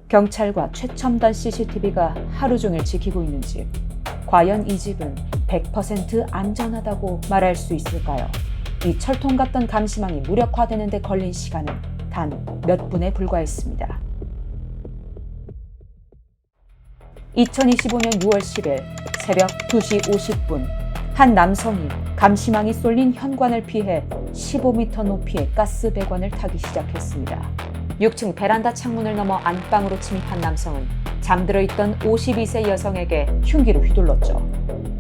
경찰과 최첨단 CCTV가 하루 종일 지키고 있는 집. 과연 이 집은 100% 안전하다고 말할 수 있을까요? 이 철통 같던 감시망이 무력화되는 데 걸린 시간은 단 몇 분에 불과했습니다. 2025년 6월 10일 새벽 2시 50분 한 남성이 감시망이 쏠린 현관을 피해 15m 높이의 가스 배관을 타기 시작했습니다. 6층 베란다 창문을 넘어 안방으로 침입한 남성은 잠들어 있던 52세 여성에게 흉기를 휘둘렀죠.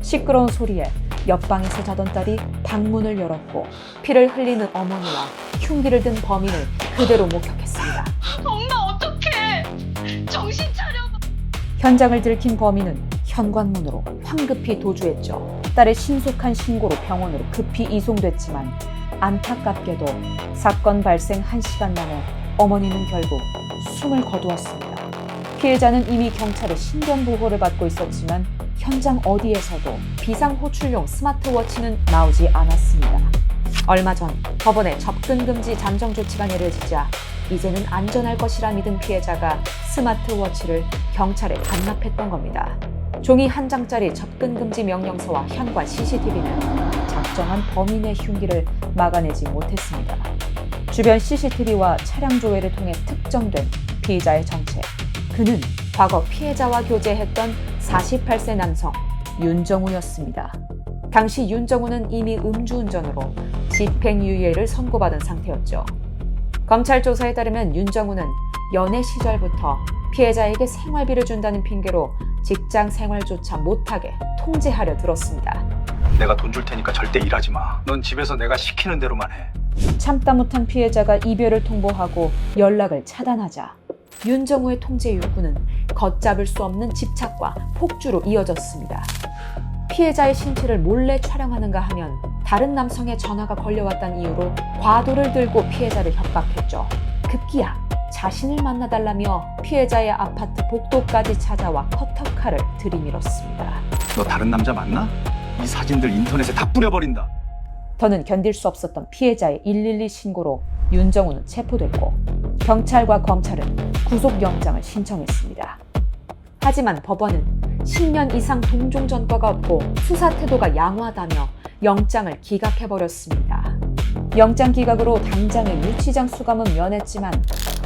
시끄러운 소리에 옆방에서 자던 딸이 방문을 열었고 피를 흘리는 어머니와 흉기를 든 범인을 그대로 목격했습니다. 엄마 어떡해! 정신 차려! 현장을 들킨 범인은 현관문으로 황급히 도주했죠. 딸의 신속한 신고로 병원으로 급히 이송됐지만 안타깝게도 사건 발생 1시간 만에 어머니는 결국 숨을 거두었습니다. 피해자는 이미 경찰의 신변 보호를 받고 있었지만 현장 어디에서도 비상호출용 스마트워치는 나오지 않았습니다. 얼마 전 법원의 접근 금지 잠정 조치가 내려지자 이제는 안전할 것이라 믿은 피해자가 스마트워치를 경찰에 반납했던 겁니다. 종이 한 장짜리 접근 금지 명령서와 현관 CCTV는 작정한 범인의 흉기를 막아내지 못했습니다. 주변 CCTV와 차량 조회를 통해 특정된 피의자의 정체. 그는 과거 피해자와 교제했던 48세 남성 윤정우였습니다. 당시 윤정우는 이미 음주운전으로 집행유예를 선고받은 상태였죠. 검찰 조사에 따르면 윤정우는 연애 시절부터 피해자에게 생활비를 준다는 핑계로 직장 생활조차 못하게 통제하려 들었습니다. 내가 돈 줄 테니까 절대 일하지 마. 넌 집에서 내가 시키는 대로만 해. 참다 못한 피해자가 이별을 통보하고 연락을 차단하자 윤정우의 통제 욕구는 걷잡을 수 없는 집착과 폭주로 이어졌습니다. 피해자의 신체를 몰래 촬영하는가 하면 다른 남성의 전화가 걸려왔다는 이유로 과도를 들고 피해자를 협박했죠. 급기야 자신을 만나달라며 피해자의 아파트 복도까지 찾아와 커터칼을 들이밀었습니다. 너 다른 남자 만나? 이 사진들 인터넷에 다 뿌려버린다. 더는 견딜 수 없었던 피해자의 112 신고로 윤정우는 체포됐고 경찰과 검찰은 구속영장을 신청했습니다. 하지만 법원은 10년 이상 동종 전과가 없고 수사 태도가 양호하다며 영장을 기각해버렸습니다. 영장 기각으로 당장의 유치장 수감은 면했지만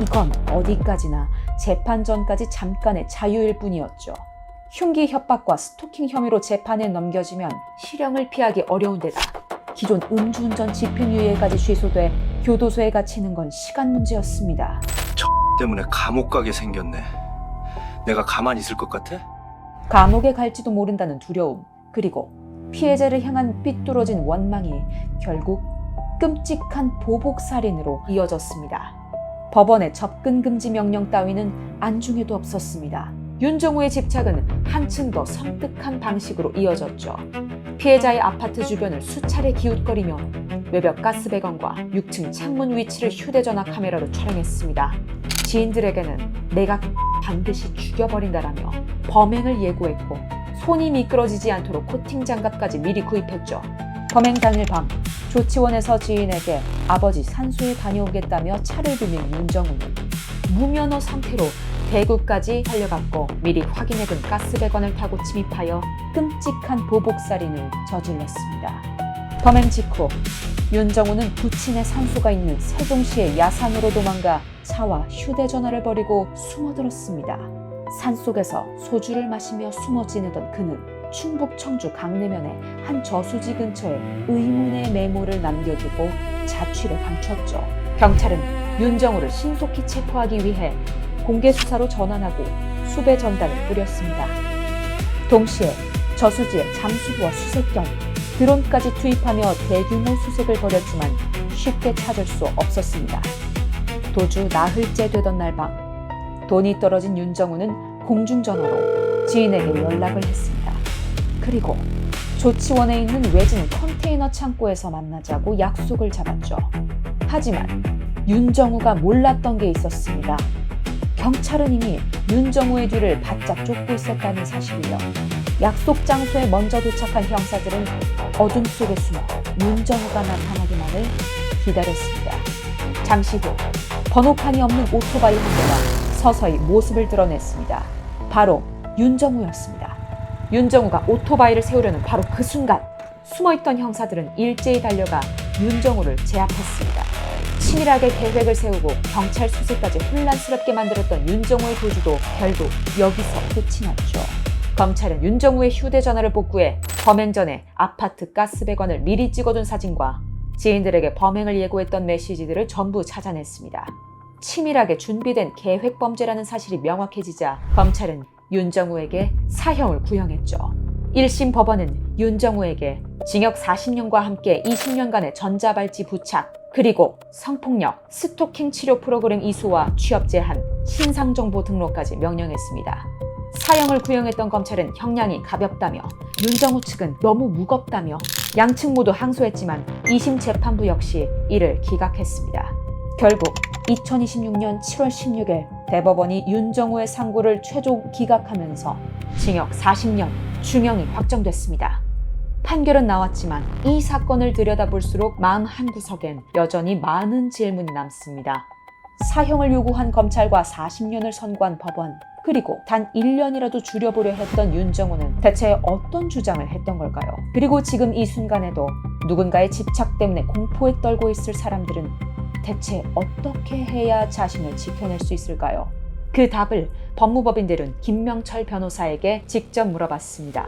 이건 어디까지나 재판 전까지 잠깐의 자유일 뿐이었죠. 흉기 협박과 스토킹 혐의로 재판에 넘겨지면 실형을 피하기 어려운 데다 기존 음주운전 집행유예까지 취소돼 교도소에 갇히는 건 시간 문제였습니다. 때문에 감옥 가게 생겼네. 내가 가만히 있을 것 같아? 감옥에 갈지도 모른다는 두려움, 그리고 피해자를 향한 삐뚤어진 원망이 결국 끔찍한 보복살인으로 이어졌습니다. 법원의 접근 금지 명령 따위는 안중에도 없었습니다. 윤정우의 집착은 한층 더 섬뜩한 방식으로 이어졌죠. 피해자의 아파트 주변을 수차례 기웃거리며 외벽 가스배관과 6층 창문 위치를 휴대전화 카메라로 촬영했습니다. 지인들에게는 내가 반드시 죽여버린다라며 범행을 예고했고 손이 미끄러지지 않도록 코팅 장갑까지 미리 구입했죠. 범행 당일 밤 조치원에서 지인에게 아버지 산소에 다녀오겠다며 차를 빌린 윤정우는 무면허 상태로 대구까지 달려갔고 미리 확인해둔 가스배관을 타고 침입하여 끔찍한 보복살인을 저질렀습니다. 범행 직후 윤정우는 부친의 산소가 있는 세종시의 야산으로 도망가 차와 휴대전화를 버리고 숨어들었습니다. 산속에서 소주를 마시며 숨어 지내던 그는 충북 청주 강내면의 한 저수지 근처에 의문의 메모를 남겨두고 자취를 감췄죠. 경찰은 윤정우를 신속히 체포하기 위해 공개 수사로 전환하고 수배 전단을 뿌렸습니다. 동시에 저수지에 잠수부와 수색견, 드론까지 투입하며 대규모 수색을 벌였지만 쉽게 찾을 수 없었습니다. 도주 나흘째 되던 날 밤, 돈이 떨어진 윤정우는 공중전화로 지인에게 연락을 했습니다. 그리고 조치원에 있는 외진 컨테이너 창고에서 만나자고 약속을 잡았죠. 하지만 윤정우가 몰랐던 게 있었습니다. 경찰은 이미 윤정우의 뒤를 바짝 쫓고 있었다는 사실이요. 약속 장소에 먼저 도착한 형사들은 어둠 속에 숨어 윤정우가 나타나기만을 기다렸습니다. 잠시 후 번호판이 없는 오토바이 한 대가 서서히 모습을 드러냈습니다. 바로 윤정우였습니다. 윤정우가 오토바이를 세우려는 바로 그 순간 숨어있던 형사들은 일제히 달려가 윤정우를 제압했습니다. 치밀하게 계획을 세우고 경찰 수색까지 혼란스럽게 만들었던 윤정우의 도주도 결국 여기서 끝이 났죠. 검찰은 윤정우의 휴대전화를 복구해 범행 전에 아파트 가스배관을 미리 찍어둔 사진과 지인들에게 범행을 예고했던 메시지들을 전부 찾아냈습니다. 치밀하게 준비된 계획범죄라는 사실이 명확해지자 검찰은 윤정우에게 사형을 구형했죠. 1심 법원은 윤정우에게 징역 40년과 함께 20년간의 전자발찌 부착, 그리고 성폭력, 스토킹 치료 프로그램 이수와 취업 제한, 신상정보 등록까지 명령했습니다. 사형을 구형했던 검찰은 형량이 가볍다며 윤정우 측은 너무 무겁다며 양측 모두 항소했지만 2심 재판부 역시 이를 기각했습니다. 결국 2026년 7월 16일 대법원이 윤정우의 상고를 최종 기각하면서 징역 40년, 중형이 확정됐습니다. 판결은 나왔지만 이 사건을 들여다볼수록 마음 한구석엔 여전히 많은 질문이 남습니다. 사형을 요구한 검찰과 40년을 선고한 법원, 그리고 단 1년이라도 줄여보려 했던 윤정우는 대체 어떤 주장을 했던 걸까요? 그리고 지금 이 순간에도 누군가의 집착 때문에 공포에 떨고 있을 사람들은 대체 어떻게 해야 자신을 지켜낼 수 있을까요? 그 답을 법무법인들은 김명철 변호사에게 직접 물어봤습니다.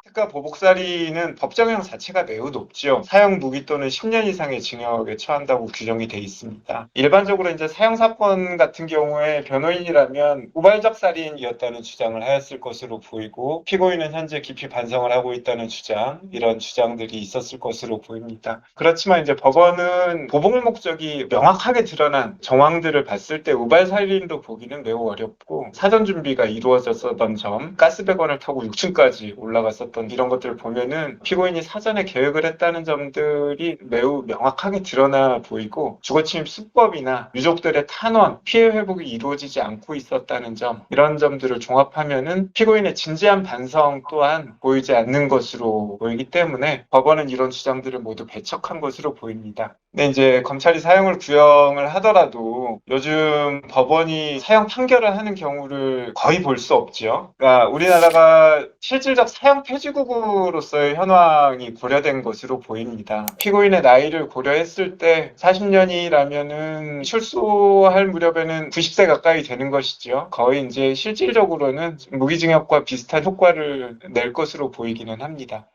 특가 보복살인은 법정형 자체가 매우 높죠. 사형 무기 또는 10년 이상의 징역에 처한다고 규정이 돼 있습니다. 일반적으로 이제 사형 사건 같은 경우에 변호인이라면 우발적 살인이었다는 주장을 하였을 것으로 보이고, 피고인은 현재 깊이 반성을 하고 있다는 주장, 이런 주장들이 있었을 것으로 보입니다. 그렇지만 이제 법원은 보복 목적이 명확하게 드러난 정황들을 봤을 때 우발 살인으로 보기는 매우 어렵고, 사전 준비가 이루어졌었던 점, 가스배관을 타고 6층까지 올라갔었던 이런 것들을 보면은 피고인이 사전에 계획을 했다는 점들이 매우 명확하게 드러나 보이고, 주거침입 수법이나 유족들의 탄원, 피해 회복이 이루어지지 않고 있었다는 점, 이런 점들을 종합하면은 피고인의 진지한 반성 또한 보이지 않는 것으로 보이기 때문에 법원은 이런 주장들을 모두 배척한 것으로 보입니다. 근데 이제 검찰이 사형을 구형을 하더라도 요즘 법원이 사형 판결을 하는 경우를 거의 볼 수 없죠. 그러니까 우리나라가 실질적 사형 폐지국으로서의 현황이 고려된 것으로 보입니다. 피고인의 나이를 고려했을 때 40년이라면은 출소할 무렵에는 90세 가까이 되는 것이죠. 거의 이제 실질적으로는 무기징역과 비슷한 효과를 낼 것으로 보이기는 합니다.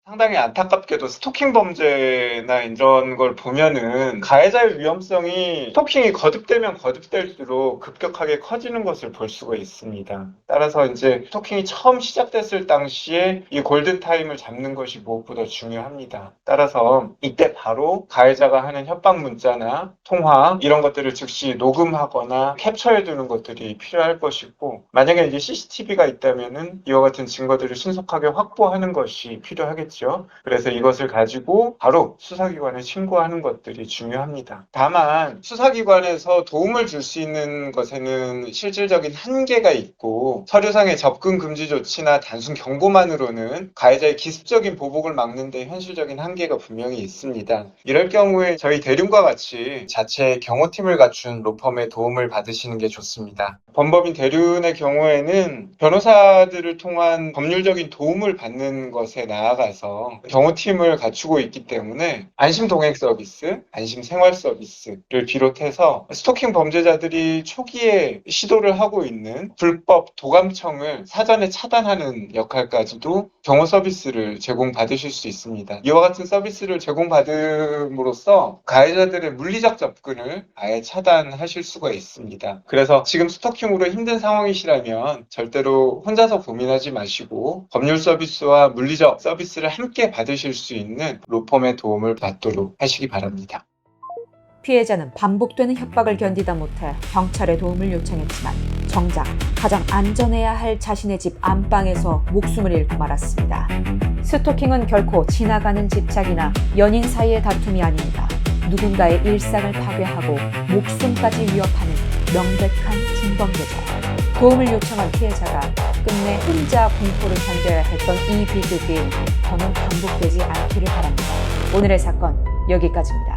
상당히 안타깝게도 스토킹 범죄나 이런 걸 보면은 가해자의 위험성이 스토킹이 거듭되면 거듭될수록 급격하게 커지는 것을 볼 수가 있습니다. 따라서 이제 스토킹이 처음 시작됐을 당시에 이 골든타임을 잡는 것이 무엇보다 중요합니다. 따라서 이때 바로 가해자가 하는 협박 문자나 통화 이런 것들을 즉시 녹음하거나 캡처해 두는 것들이 필요할 것이고, 만약에 이제 CCTV가 있다면은 이와 같은 증거들을 신속하게 확보하는 것이 필요하겠죠. 그래서 이것을 가지고 바로 수사기관에 신고하는 것들이 중요합니다. 다만 수사기관에서 도움을 줄 수 있는 것에는 실질적인 한계가 있고, 서류상의 접근 금지 조치나 단순 경고만으로는 가해자의 기습적인 보복을 막는 데 현실적인 한계가 분명히 있습니다. 이럴 경우에 저희 대륜과 같이 자체 경호팀을 갖춘 로펌의 도움을 받으시는 게 좋습니다. 범법인 대륜의 경우에는 변호사들을 통한 법률적인 도움을 받는 것에 나아가서 경호팀을 갖추고 있기 때문에 안심 동행 서비스, 안심 생활 서비스를 비롯해서 스토킹 범죄자들이 초기에 시도를 하고 있는 불법 도감청을 사전에 차단하는 역할까지도 경호 서비스를 제공받으실 수 있습니다. 이와 같은 서비스를 제공받음으로써 가해자들의 물리적 접근을 아예 차단하실 수가 있습니다. 그래서 지금 스토킹으로 힘든 상황이시라면 절대로 혼자서 고민하지 마시고 법률 서비스와 물리적 서비스를 함께 받으실 수 있는 로펌의 도움을 받도록 하시기 바랍니다. 피해자는 반복되는 협박을 견디다 못해 경찰의 도움을 요청했지만 정작 가장 안전해야 할 자신의 집 안방에서 목숨을 잃고 말았습니다. 스토킹은 결코 지나가는 집착이나 연인 사이의 다툼이 아닙니다. 누군가의 일상을 파괴하고 목숨까지 위협하는 명백한 중범죄죠. 도움을 요청한 피해자가 끝내 혼자 공포를 견뎌야 했던 이 비극이 더는 반복되지 않기를 바랍니다. 오늘의 사건 여기까지입니다.